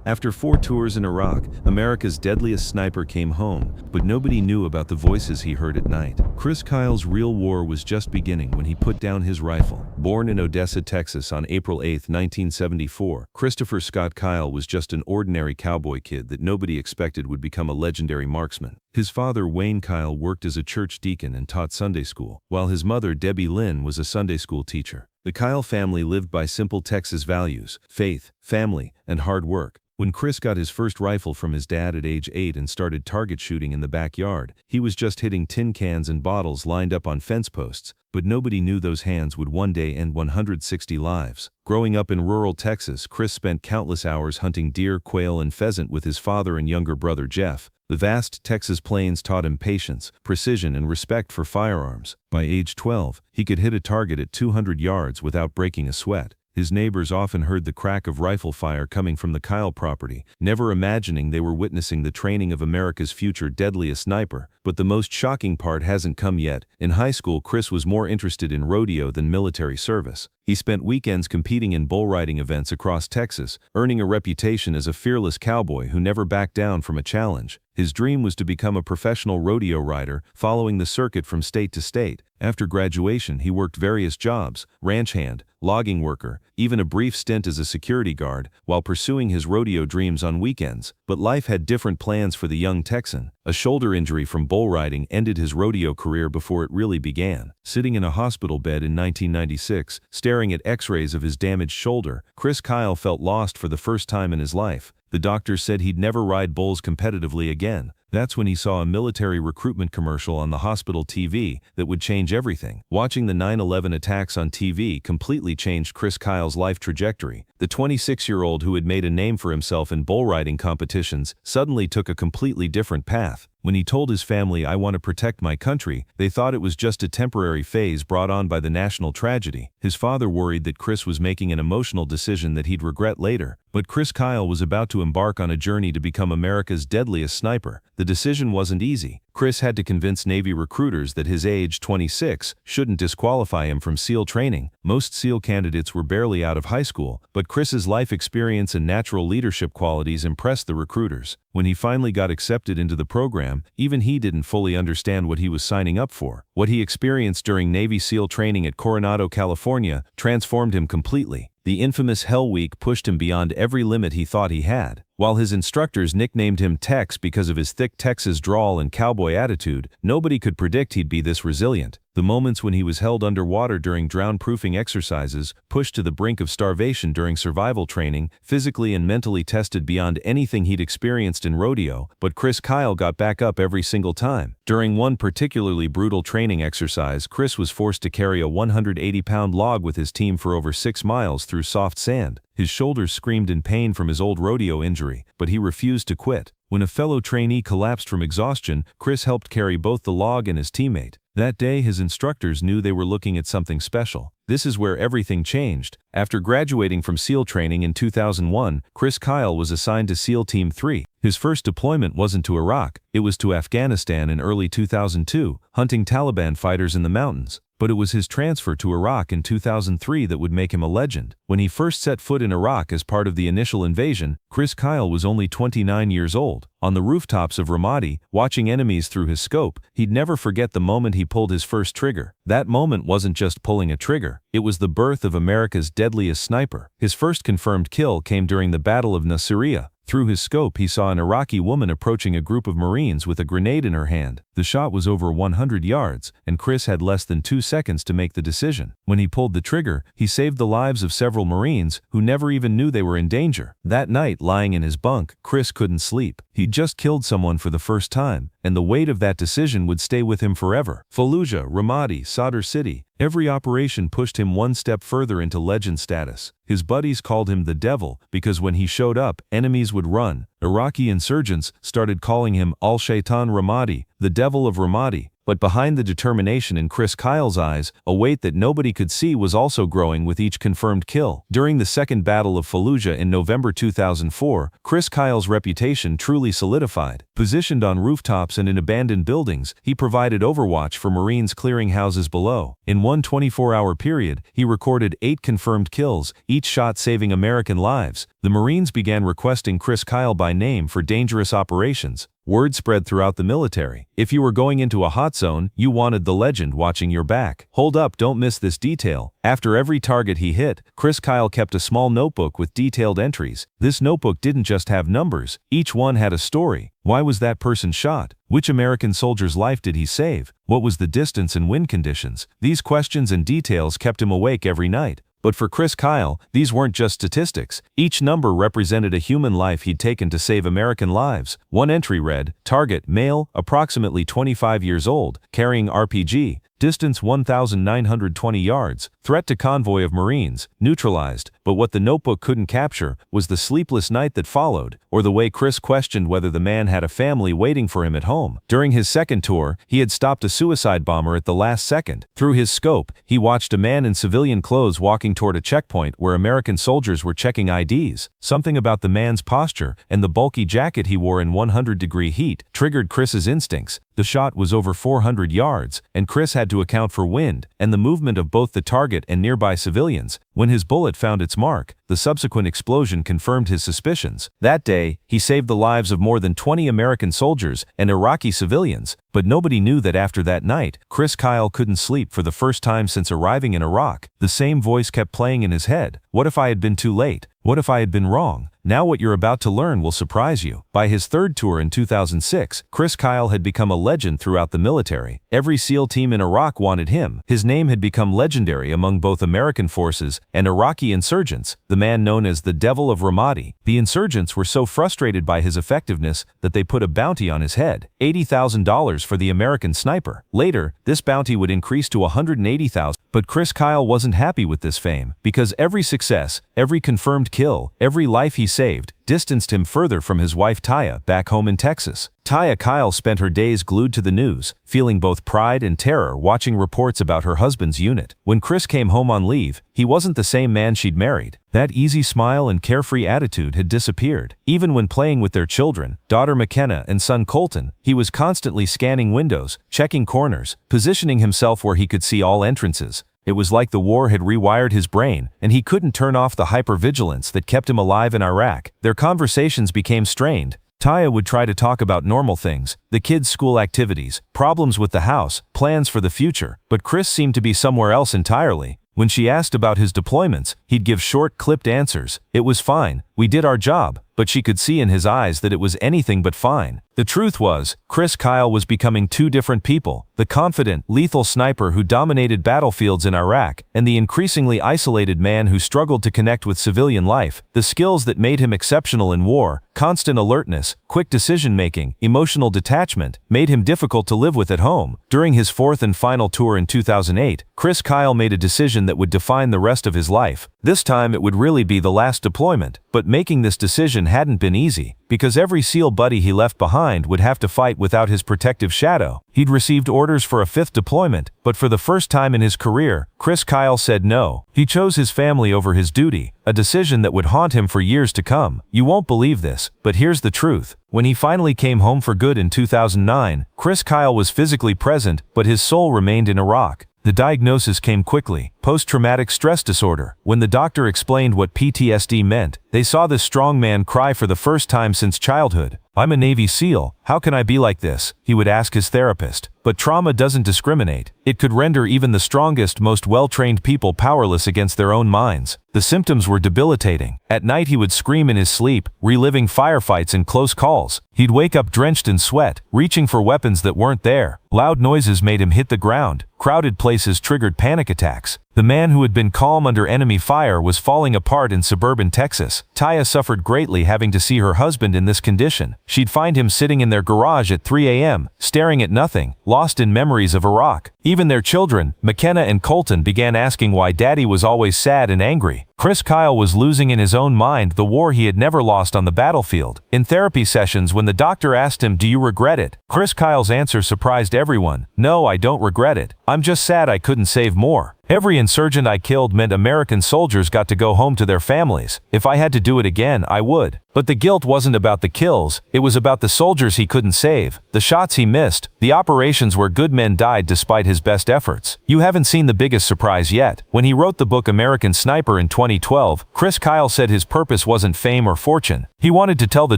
After 4 tours in Iraq, America's deadliest sniper came home, but nobody knew about the voices he heard at night. Chris Kyle's real war was just beginning when he put down his rifle. Born in Odessa, Texas on April 8, 1974, Christopher Scott Kyle was just an ordinary cowboy kid that nobody expected would become a legendary marksman. His father, Wayne Kyle, worked as a church deacon and taught Sunday school, while his mother, Debbie Lynn, was a Sunday school teacher. The Kyle family lived by simple Texas values: faith, family, and hard work. When Chris got his first rifle from his dad at age 8 and started target shooting in the backyard, he was just hitting tin cans and bottles lined up on fence posts, but nobody knew those hands would one day end 160 lives. Growing up in rural Texas, Chris spent countless hours hunting deer, quail, and pheasant with his father and younger brother Jeff. The vast Texas plains taught him patience, precision, and respect for firearms. By age 12, he could hit a target at 200 yards without breaking a sweat. His neighbors often heard the crack of rifle fire coming from the Kyle property, never imagining they were witnessing the training of America's future deadliest sniper. But the most shocking part hasn't come yet. In high school, Chris was more interested in rodeo than military service. He spent weekends competing in bull riding events across Texas, earning a reputation as a fearless cowboy who never backed down from a challenge. His dream was to become a professional rodeo rider, following the circuit from state to state. After graduation, he worked various jobs: ranch hand, logging worker, even a brief stint as a security guard, while pursuing his rodeo dreams on weekends. But life had different plans for the young Texan. A shoulder injury from bull riding ended his rodeo career before it really began. Sitting in a hospital bed in 1996, staring at x-rays of his damaged shoulder, Chris Kyle felt lost for the first time in his life. The doctor said he'd never ride bulls competitively again. That's when he saw a military recruitment commercial on the hospital TV that would change everything. Watching the 9/11 attacks on TV completely changed Chris Kyle's life trajectory. The 26-year-old who had made a name for himself in bull riding competitions suddenly took a completely different path. When he told his family, "I want to protect my country," they thought it was just a temporary phase brought on by the national tragedy. His father worried that Chris was making an emotional decision that he'd regret later. But Chris Kyle was about to embark on a journey to become America's deadliest sniper. The decision wasn't easy. Chris had to convince Navy recruiters that his age, 26, shouldn't disqualify him from SEAL training. Most SEAL candidates were barely out of high school, but Chris's life experience and natural leadership qualities impressed the recruiters. When he finally got accepted into the program, even he didn't fully understand what he was signing up for. What he experienced during Navy SEAL training at Coronado, California, transformed him completely. The infamous Hell Week pushed him beyond every limit he thought he had. While his instructors nicknamed him Tex because of his thick Texas drawl and cowboy attitude, nobody could predict he'd be this resilient. The moments when he was held underwater during drown-proofing exercises, pushed to the brink of starvation during survival training, physically and mentally tested beyond anything he'd experienced in rodeo, but Chris Kyle got back up every single time. During one particularly brutal training exercise, Chris was forced to carry a 180-pound log with his team for over 6 miles through soft sand. His shoulders screamed in pain from his old rodeo injury, but he refused to quit. When a fellow trainee collapsed from exhaustion, Chris helped carry both the log and his teammate. That day, his instructors knew they were looking at something special. This is where everything changed. After graduating from SEAL training in 2001, Chris Kyle was assigned to SEAL Team 3. His first deployment wasn't to Iraq, it was to Afghanistan in early 2002, hunting Taliban fighters in the mountains. But it was his transfer to Iraq in 2003 that would make him a legend. When he first set foot in Iraq as part of the initial invasion, Chris Kyle was only 29 years old. On the rooftops of Ramadi, watching enemies through his scope, he'd never forget the moment he pulled his first trigger. That moment wasn't just pulling a trigger, it was the birth of America's deadliest sniper. His first confirmed kill came during the Battle of Nasiriyah. Through his scope, he saw an Iraqi woman approaching a group of Marines with a grenade in her hand. The shot was over 100 yards, and Chris had less than 2 seconds to make the decision. When he pulled the trigger, he saved the lives of several Marines who never even knew they were in danger. That night, lying in his bunk, Chris couldn't sleep. He'd just killed someone for the first time, and the weight of that decision would stay with him forever. Fallujah, Ramadi, Sadr City. Every operation pushed him one step further into legend status. His buddies called him the Devil because when he showed up, enemies would run. Iraqi insurgents started calling him Al-Shaitan Ramadi, the Devil of Ramadi. But behind the determination in Chris Kyle's eyes, a weight that nobody could see was also growing with each confirmed kill. During the Second Battle of Fallujah in November 2004, Chris Kyle's reputation truly solidified. Positioned on rooftops and in abandoned buildings, he provided overwatch for Marines clearing houses below. In one 24-hour period, he recorded 8 confirmed kills, each shot saving American lives. The Marines began requesting Chris Kyle by name for dangerous operations. Word spread throughout the military. If you were going into a hot zone, you wanted the legend watching your back. Hold up, don't miss this detail. After every target he hit, Chris Kyle kept a small notebook with detailed entries. This notebook didn't just have numbers. Each one had a story. Why was that person shot? Which American soldier's life did he save? What was the distance and wind conditions? These questions and details kept him awake every night. But for Chris Kyle, these weren't just statistics. Each number represented a human life he'd taken to save American lives. One entry read, target, male, approximately 25 years old, carrying RPG, distance 1,920 yards, threat to convoy of Marines, neutralized. But what the notebook couldn't capture was the sleepless night that followed, or the way Chris questioned whether the man had a family waiting for him at home. During his second tour, he had stopped a suicide bomber at the last second. Through his scope, he watched a man in civilian clothes walking toward a checkpoint where American soldiers were checking IDs. Something about the man's posture and the bulky jacket he wore in 100-degree heat triggered Chris's instincts. The shot was over 400 yards, and Chris had to account for wind and the movement of both the target and nearby civilians. When his bullet found its mark, the subsequent explosion confirmed his suspicions. That day, he saved the lives of more than 20 American soldiers and Iraqi civilians, but nobody knew that after that night, Chris Kyle couldn't sleep for the first time since arriving in Iraq. The same voice kept playing in his head. What if I had been too late? What if I had been wrong? Now what you're about to learn will surprise you. By his third tour in 2006, Chris Kyle had become a legend throughout the military. Every SEAL team in Iraq wanted him. His name had become legendary among both American forces and Iraqi insurgents, the man known as the Devil of Ramadi. The insurgents were so frustrated by his effectiveness that they put a bounty on his head, $80,000 for the American sniper. Later, this bounty would increase to $180,000. But Chris Kyle wasn't happy with this fame, because every success, every confirmed kill, every life he saved, distanced him further from his wife Taya back home in Texas. Taya Kyle spent her days glued to the news, feeling both pride and terror watching reports about her husband's unit. When Chris came home on leave, he wasn't the same man she'd married. That easy smile and carefree attitude had disappeared. Even when playing with their children, daughter McKenna and son Colton, he was constantly scanning windows, checking corners, positioning himself where he could see all entrances. It was like the war had rewired his brain, and he couldn't turn off the hypervigilance that kept him alive in Iraq. Their conversations became strained. Taya would try to talk about normal things, the kids' school activities, problems with the house, plans for the future, but Chris seemed to be somewhere else entirely. When she asked about his deployments, he'd give short, clipped answers. It was fine, we did our job, but she could see in his eyes that it was anything but fine. The truth was, Chris Kyle was becoming two different people: the confident, lethal sniper who dominated battlefields in Iraq, and the increasingly isolated man who struggled to connect with civilian life. The skills that made him exceptional in war, constant alertness, quick decision-making, emotional detachment, made him difficult to live with at home. During his fourth and final tour in 2008, Chris Kyle made a decision that would define the rest of his life. This time it would really be the last deployment, but making this decision hadn't been easy, because every SEAL buddy he left behind would have to fight without his protective shadow. He'd received orders for a fifth deployment, but for the first time in his career, Chris Kyle said no. He chose his family over his duty, a decision that would haunt him for years to come. You won't believe this, but here's the truth. When he finally came home for good in 2009, Chris Kyle was physically present, but his soul remained in Iraq. The diagnosis came quickly: post-traumatic stress disorder. When the doctor explained what PTSD meant, they saw this strong man cry for the first time since childhood. "I'm a Navy SEAL. How can I be like this?" he would ask his therapist. But trauma doesn't discriminate. It could render even the strongest, most well-trained people powerless against their own minds. The symptoms were debilitating. At night he would scream in his sleep, reliving firefights and close calls. He'd wake up drenched in sweat, reaching for weapons that weren't there. Loud noises made him hit the ground. Crowded places triggered panic attacks. The man who had been calm under enemy fire was falling apart in suburban Texas. Taya suffered greatly having to see her husband in this condition. She'd find him sitting in their garage at 3 a.m., staring at nothing, lost in memories of Iraq. Even their children, McKenna and Colton, began asking why Daddy was always sad and angry. Chris Kyle was losing in his own mind the war he had never lost on the battlefield. In therapy sessions, when the doctor asked him, "Do you regret it?" Chris Kyle's answer surprised everyone. "No, I don't regret it. I'm just sad I couldn't save more. Every insurgent I killed meant American soldiers got to go home to their families. If I had to do it again, I would." But the guilt wasn't about the kills, it was about the soldiers he couldn't save, the shots he missed, the operations where good men died despite his best efforts. You haven't seen the biggest surprise yet. When he wrote the book American Sniper in 2012, Chris Kyle said his purpose wasn't fame or fortune. He wanted to tell the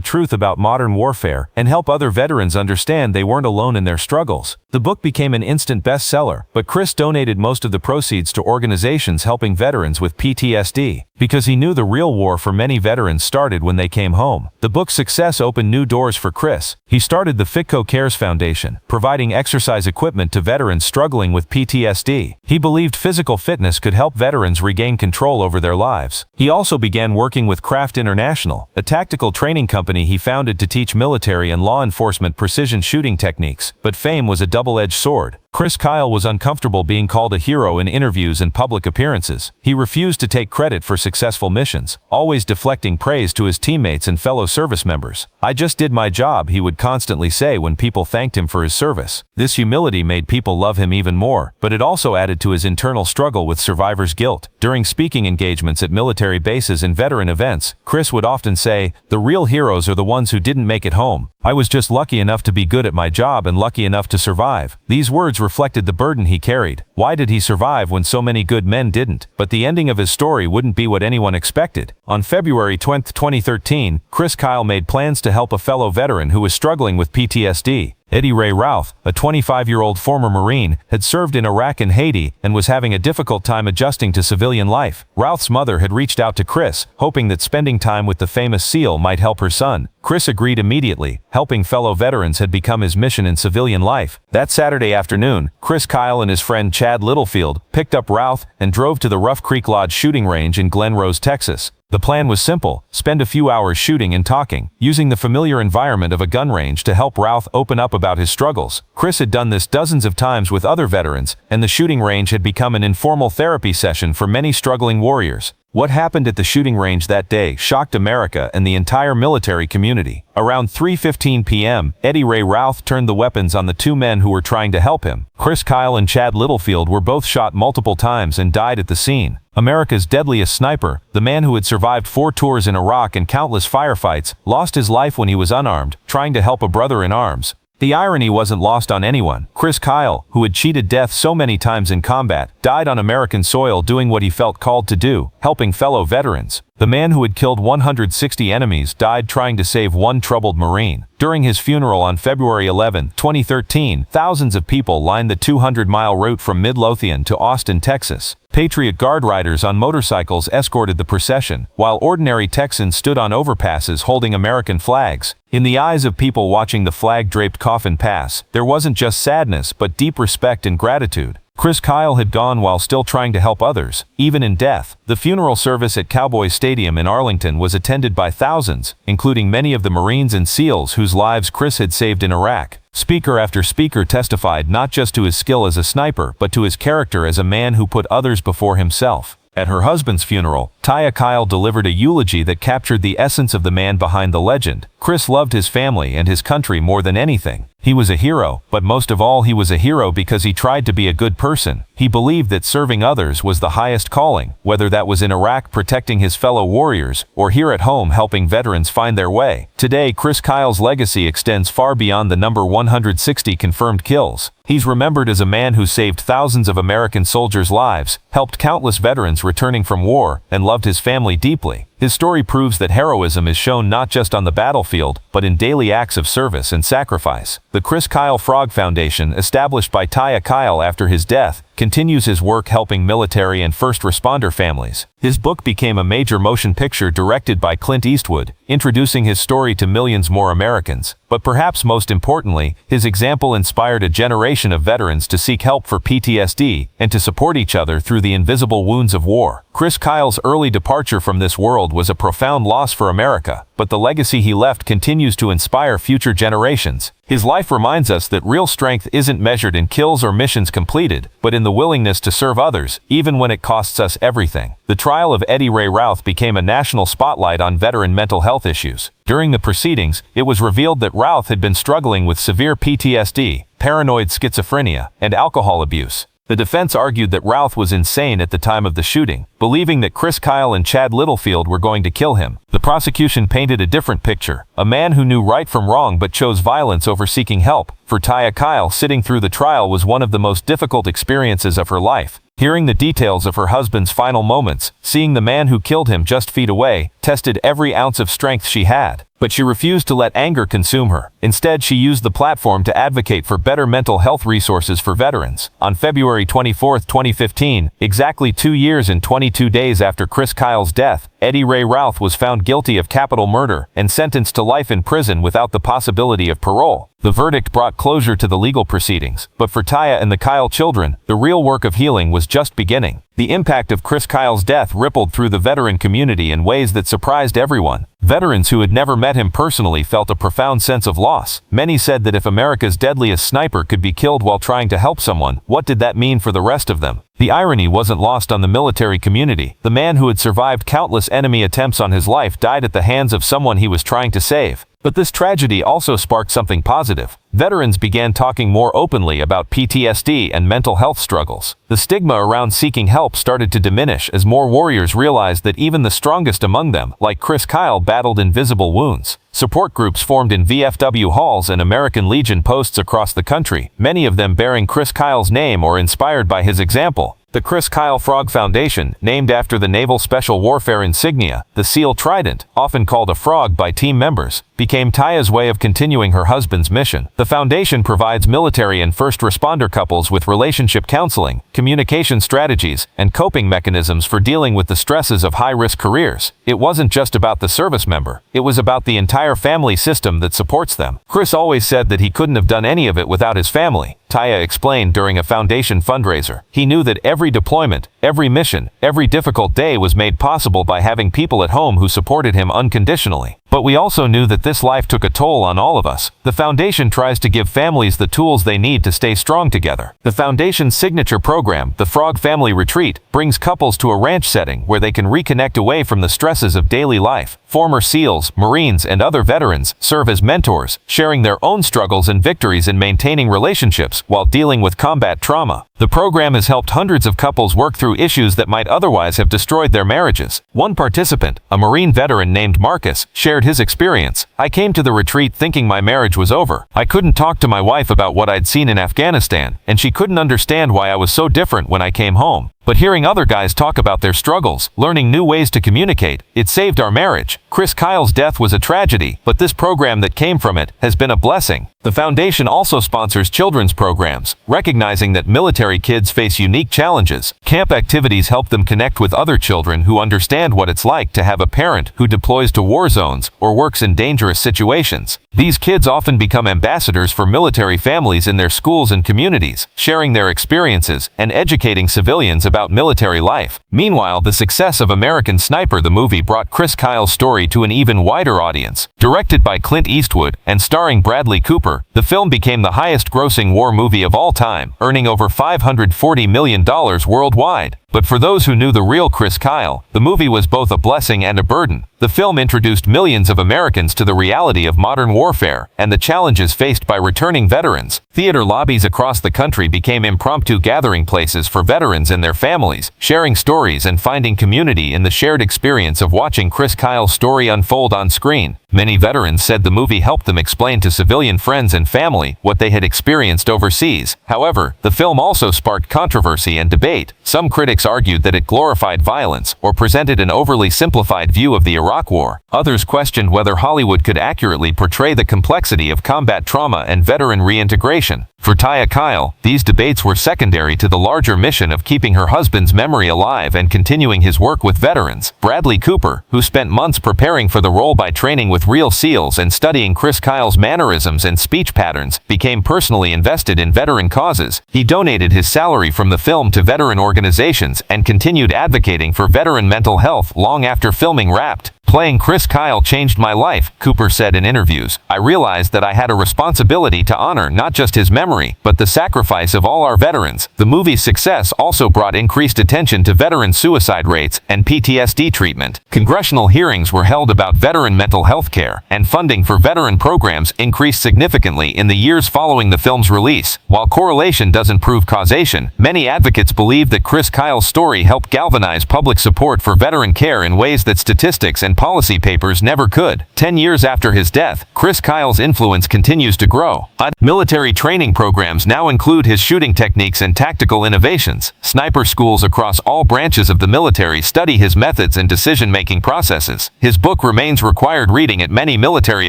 truth about modern warfare and help other veterans understand they weren't alone in their struggles. The book became an instant bestseller, but Chris donated most of the proceeds to organizations helping veterans with PTSD, because he knew the real war for many veterans started when they came home. The book's success opened new doors for Chris. He started the Fitco Cares Foundation, providing exercise equipment to veterans struggling with PTSD. He believed physical fitness could help veterans regain control over their lives. He also began working with Craft International, a tactical training company he founded to teach military and law enforcement precision shooting techniques. But fame was a double-edged sword. Chris Kyle was uncomfortable being called a hero in interviews and public appearances. He refused to take credit for successful missions, always deflecting praise to his teammates and fellow service members. "I just did my job," he would constantly say when people thanked him for his service. This humility made people love him even more, but it also added to his internal struggle with survivor's guilt. During speaking engagements at military bases and veteran events, Chris would often say, "The real heroes are the ones who didn't make it home. I was just lucky enough to be good at my job and lucky enough to survive." These words reflected the burden he carried. Why did he survive when so many good men didn't? But the ending of his story wouldn't be what anyone expected. On February 20, 2013, Chris Kyle made plans to help a fellow veteran who was struggling with PTSD. Eddie Ray Routh, a 25-year-old former Marine, had served in Iraq and Haiti and was having a difficult time adjusting to civilian life. Routh's mother had reached out to Chris, hoping that spending time with the famous SEAL might help her son. Chris agreed immediately. Helping fellow veterans had become his mission in civilian life. That Saturday afternoon, Chris Kyle and his friend Chad Littlefield picked up Routh and drove to the Rough Creek Lodge shooting range in Glen Rose, Texas. The plan was simple: spend a few hours shooting and talking, using the familiar environment of a gun range to help Routh open up about his struggles. Chris had done this dozens of times with other veterans, and the shooting range had become an informal therapy session for many struggling warriors. What happened at the shooting range that day shocked America and the entire military community. Around 3:15 p.m., Eddie Ray Routh turned the weapons on the two men who were trying to help him. Chris Kyle and Chad Littlefield were both shot multiple times and died at the scene. America's deadliest sniper, the man who had survived 4 tours in Iraq and countless firefights, lost his life when he was unarmed, trying to help a brother in arms. The irony wasn't lost on anyone. Chris Kyle, who had cheated death so many times in combat, died on American soil doing what he felt called to do, helping fellow veterans. The man who had killed 160 enemies died trying to save one troubled Marine. During his funeral on February 11, 2013, thousands of people lined the 200-mile route from Midlothian to Austin, Texas. Patriot Guard riders on motorcycles escorted the procession, while ordinary Texans stood on overpasses holding American flags. In the eyes of people watching the flag-draped coffin pass, there wasn't just sadness but deep respect and gratitude. Chris Kyle had gone while still trying to help others, even in death. The funeral service at Cowboy Stadium in Arlington was attended by thousands, including many of the Marines and SEALs whose lives Chris had saved in Iraq. Speaker after speaker testified not just to his skill as a sniper, but to his character as a man who put others before himself. At her husband's funeral, Taya Kyle delivered a eulogy that captured the essence of the man behind the legend. Chris loved his family and his country more than anything. He was a hero, but most of all he was a hero because he tried to be a good person. He believed that serving others was the highest calling, whether that was in Iraq protecting his fellow warriors, or here at home helping veterans find their way. Today, Chris Kyle's legacy extends far beyond the number 160 confirmed kills. He's remembered as a man who saved thousands of American soldiers' lives, helped countless veterans returning from war, and loved his family deeply. His story proves that heroism is shown not just on the battlefield, but in daily acts of service and sacrifice. The Chris Kyle Frog Foundation, established by Taya Kyle after his death, continues his work helping military and first responder families. His book became a major motion picture directed by Clint Eastwood, introducing his story to millions more Americans. But perhaps most importantly, his example inspired a generation of veterans to seek help for PTSD and to support each other through the invisible wounds of war. Chris Kyle's early departure from this world was a profound loss for America, but the legacy he left continues to inspire future generations. His life reminds us that real strength isn't measured in kills or missions completed, but in the willingness to serve others, even when it costs us everything. The trial of Eddie Ray Routh became a national spotlight on veteran mental health issues. During the proceedings, it was revealed that Routh had been struggling with severe PTSD, paranoid schizophrenia, and alcohol abuse. The defense argued that Routh was insane at the time of the shooting, believing that Chris Kyle and Chad Littlefield were going to kill him. The prosecution painted a different picture, a man who knew right from wrong but chose violence over seeking help. For Taya Kyle, sitting through the trial was one of the most difficult experiences of her life. Hearing the details of her husband's final moments, seeing the man who killed him just feet away, tested every ounce of strength she had. But she refused to let anger consume her. Instead, she used the platform to advocate for better mental health resources for veterans. On February 24, 2015, exactly 2 years and 22 days after Chris Kyle's death, Eddie Ray Routh was found guilty of capital murder and sentenced to life in prison without the possibility of parole. The verdict brought closure to the legal proceedings, but for Taya and the Kyle children, the real work of healing was just beginning. The impact of Chris Kyle's death rippled through the veteran community in ways that surprised everyone. Veterans who had never met him personally felt a profound sense of loss. Many said that if America's deadliest sniper could be killed while trying to help someone, what did that mean for the rest of them? The irony wasn't lost on the military community. The man who had survived countless enemy attempts on his life died at the hands of someone he was trying to save. But this tragedy also sparked something positive. Veterans began talking more openly about PTSD and mental health struggles. The stigma around seeking help started to diminish as more warriors realized that even the strongest among them, like Chris Kyle, battled invisible wounds. Support groups formed in VFW halls and American Legion posts across the country, many of them bearing Chris Kyle's name or inspired by his example. The Chris Kyle Frog Foundation, named after the Naval Special Warfare insignia, the SEAL Trident, often called a frog by team members, became Taya's way of continuing her husband's mission. The foundation provides military and first responder couples with relationship counseling, communication strategies, and coping mechanisms for dealing with the stresses of high-risk careers. It wasn't just about the service member, it was about the entire family system that supports them. Chris always said that he couldn't have done any of it without his family, Taya explained during a foundation fundraiser. He knew that every deployment, every mission, every difficult day was made possible by having people at home who supported him unconditionally. But we also knew that this life took a toll on all of us. The foundation tries to give families the tools they need to stay strong together. The foundation's signature program, the Frog Family Retreat, brings couples to a ranch setting where they can reconnect away from the stresses of daily life. Former SEALs, Marines, and other veterans serve as mentors, sharing their own struggles and victories in maintaining relationships while dealing with combat trauma. The program has helped hundreds of couples work through issues that might otherwise have destroyed their marriages. One participant, a Marine veteran named Marcus, shared his experience. "I came to the retreat thinking my marriage was over. I couldn't talk to my wife about what I'd seen in Afghanistan, and she couldn't understand why I was so different when I came home. But hearing other guys talk about their struggles, learning new ways to communicate, it saved our marriage." Chris Kyle's death was a tragedy, but this program that came from it has been a blessing. The foundation also sponsors children's programs, recognizing that military kids face unique challenges. Camp activities help them connect with other children who understand what it's like to have a parent who deploys to war zones or works in dangerous situations. These kids often become ambassadors for military families in their schools and communities, sharing their experiences and educating civilians about military life. Meanwhile, the success of American Sniper, the movie, brought Chris Kyle's story to an even wider audience. Directed by Clint Eastwood and starring Bradley Cooper, the film became the highest-grossing war movie of all time, earning over $540 million worldwide. But for those who knew the real Chris Kyle, the movie was both a blessing and a burden. The film introduced millions of Americans to the reality of modern warfare and the challenges faced by returning veterans. Theater lobbies across the country became impromptu gathering places for veterans and their families, sharing stories and finding community in the shared experience of watching Chris Kyle's story unfold on screen. Many veterans said the movie helped them explain to civilian friends and family what they had experienced overseas. However, the film also sparked controversy and debate. Some critics argued that it glorified violence or presented an overly simplified view of the Iraq War. Others questioned whether Hollywood could accurately portray the complexity of combat trauma and veteran reintegration. For Taya Kyle, these debates were secondary to the larger mission of keeping her husband's memory alive and continuing his work with veterans. Bradley Cooper, who spent months preparing for the role by training with real SEALs and studying Chris Kyle's mannerisms and speech patterns, became personally invested in veteran causes. He donated his salary from the film to veteran organizations and continued advocating for veteran mental health long after filming wrapped. Playing Chris Kyle changed my life, Cooper said in interviews. I realized that I had a responsibility to honor not just his memory, but the sacrifice of all our veterans. The movie's success also brought increased attention to veteran suicide rates and PTSD treatment. Congressional hearings were held about veteran mental health care, and funding for veteran programs increased significantly in the years following the film's release. While correlation doesn't prove causation, many advocates believe that Chris Kyle's story helped galvanize public support for veteran care in ways that statistics and policy papers never could. 10 years after his death, Chris Kyle's influence continues to grow. Military training programs now include his shooting techniques and tactical innovations. Sniper schools across all branches of the military study his methods and decision-making processes. His book remains required reading at many military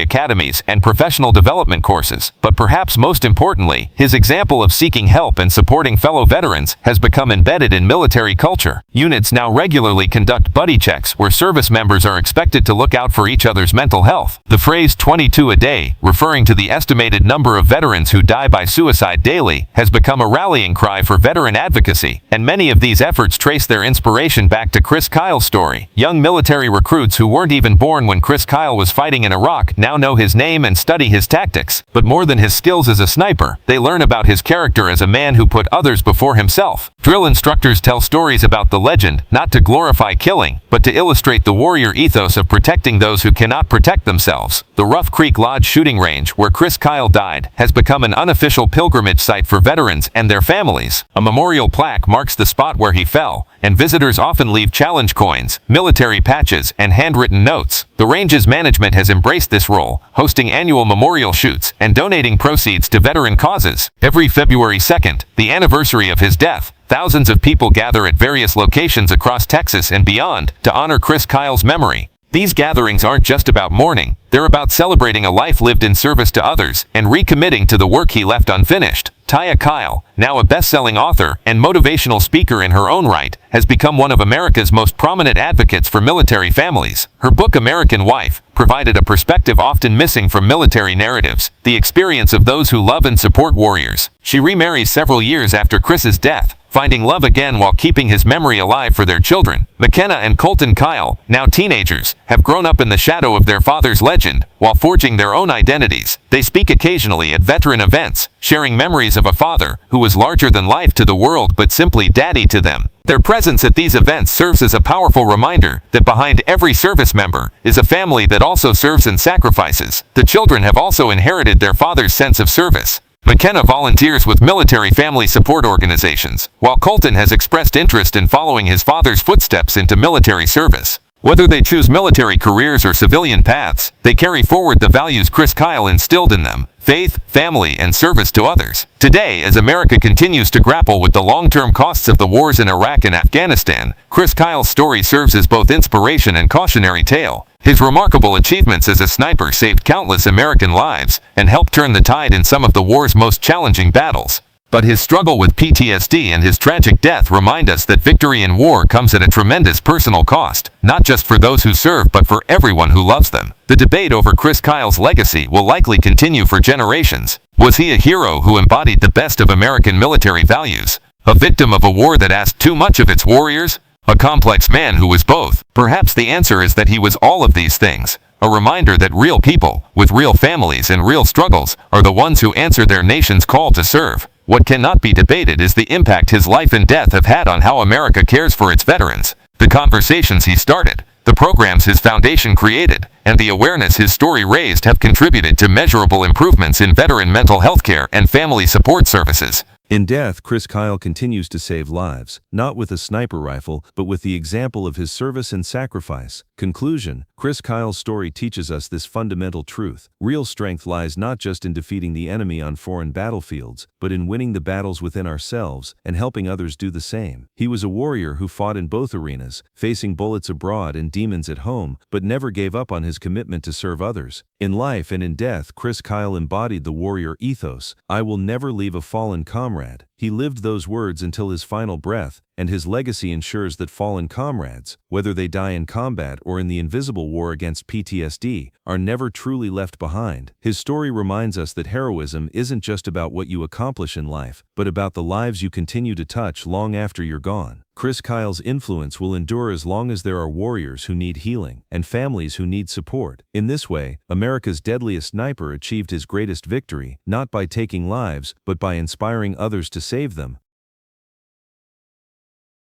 academies and professional development courses. But perhaps most importantly, his example of seeking help and supporting fellow veterans has become embedded in military culture. Units now regularly conduct buddy checks where service members are expected to look out for each other's mental health. The phrase 22 a day, referring to the estimated number of veterans who die by suicide daily, has become a rallying cry for veteran advocacy, and many of these efforts trace their inspiration back to Chris Kyle's story. Young military recruits who weren't even born when Chris Kyle was fighting in Iraq now know his name and study his tactics. But more than his skills as a sniper, they learn about his character as a man who put others before himself. Drill instructors tell stories about the legend, not to glorify killing, but to illustrate the warrior ethos of protecting those who cannot protect themselves. The Rough Creek Lodge shooting range, where Chris Kyle died, has become an unofficial pilgrimage site for veterans and their families. A memorial plaque marks the spot where he fell, and visitors often leave challenge coins, military patches, and handwritten notes. The range's management has embraced this role, hosting annual memorial shoots and donating proceeds to veteran causes. Every February 2nd, the anniversary of his death, thousands of people gather at various locations across Texas and beyond to honor Chris Kyle's memory. These gatherings aren't just about mourning, they're about celebrating a life lived in service to others and recommitting to the work he left unfinished. Taya Kyle, now a best-selling author and motivational speaker in her own right, has become one of America's most prominent advocates for military families. Her book American Wife provided a perspective often missing from military narratives, the experience of those who love and support warriors. She remarries several years after Chris's death, finding love again while keeping his memory alive for their children. McKenna and Colton Kyle, now teenagers, have grown up in the shadow of their father's legend while forging their own identities. They speak occasionally at veteran events, sharing memories of a father who was larger than life to the world but simply daddy to them. Their presence at these events serves as a powerful reminder that behind every service member is a family that also serves and sacrifices. The children have also inherited their father's sense of service. McKenna volunteers with military family support organizations, while Colton has expressed interest in following his father's footsteps into military service. Whether they choose military careers or civilian paths, they carry forward the values Chris Kyle instilled in them: faith, family, and service to others. Today, as America continues to grapple with the long-term costs of the wars in Iraq and Afghanistan, Chris Kyle's story serves as both inspiration and cautionary tale. His remarkable achievements as a sniper saved countless American lives and helped turn the tide in some of the war's most challenging battles. But his struggle with PTSD and his tragic death remind us that victory in war comes at a tremendous personal cost, not just for those who serve but for everyone who loves them. The debate over Chris Kyle's legacy will likely continue for generations. Was he a hero who embodied the best of American military values? A victim of a war that asked too much of its warriors? A complex man who was both? Perhaps the answer is that he was all of these things. A reminder that real people, with real families and real struggles, are the ones who answer their nation's call to serve. What cannot be debated is the impact his life and death have had on how America cares for its veterans. The conversations he started, the programs his foundation created, and the awareness his story raised have contributed to measurable improvements in veteran mental health care and family support services. In death, Chris Kyle continues to save lives, not with a sniper rifle, but with the example of his service and sacrifice. Conclusion: Chris Kyle's story teaches us this fundamental truth. Real strength lies not just in defeating the enemy on foreign battlefields, but in winning the battles within ourselves and helping others do the same. He was a warrior who fought in both arenas, facing bullets abroad and demons at home, but never gave up on his commitment to serve others. In life and in death, Chris Kyle embodied the warrior ethos: I will never leave a fallen comrade. He lived those words until his final breath, and his legacy ensures that fallen comrades, whether they die in combat or in the invisible war against PTSD, are never truly left behind. His story reminds us that heroism isn't just about what you accomplish in life, but about the lives you continue to touch long after you're gone. Chris Kyle's influence will endure as long as there are warriors who need healing and families who need support. In this way, America's deadliest sniper achieved his greatest victory, not by taking lives, but by inspiring others to save them.